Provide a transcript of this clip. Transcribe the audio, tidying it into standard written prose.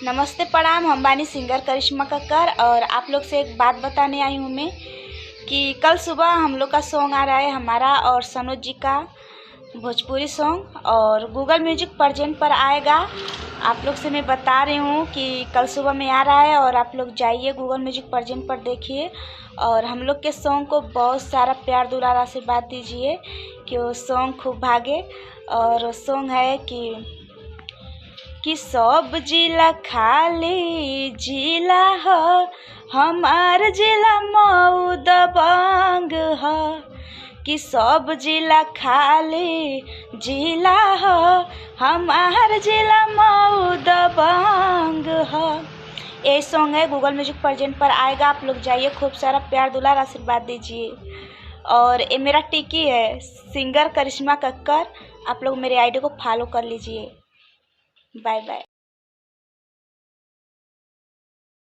नमस्ते प्रणाम, हम बानी सिंगर करिश्मा कक्कर और आप लोग से एक बात बताने आई हूँ मैं कि कल सुबह हम लोग का सॉन्ग आ रहा है हमारा और सनोज जी का भोजपुरी सॉन्ग और गूगल म्यूजिक प्रेजेंट पर आएगा। आप लोग से मैं बता रही हूँ कि कल सुबह में आ रहा है और आप लोग जाइए गूगल म्यूजिक प्रेजेंट पर देखिए और हम लोग के सॉन्ग को बहुत सारा प्यार दुलार आशीर्वाद दीजिए कि वो सॉन्ग खूब भागे। और सॉन्ग है कि सब जिला खाली जिला हो, हमार जिला मऊ दबंग हो। कि सब जिला खाली जिला हो, हमार जिला मऊ दबंग हो। ये सॉन्ग है गूगल म्यूजिक प्रेजेंट पर आएगा। आप लोग जाइए, खूब सारा प्यार दुलार आशीर्वाद दीजिए। और ये मेरा टिकी है सिंगर करिश्मा कक्कर, आप लोग मेरे आईडी को फॉलो कर लीजिए। Bye by.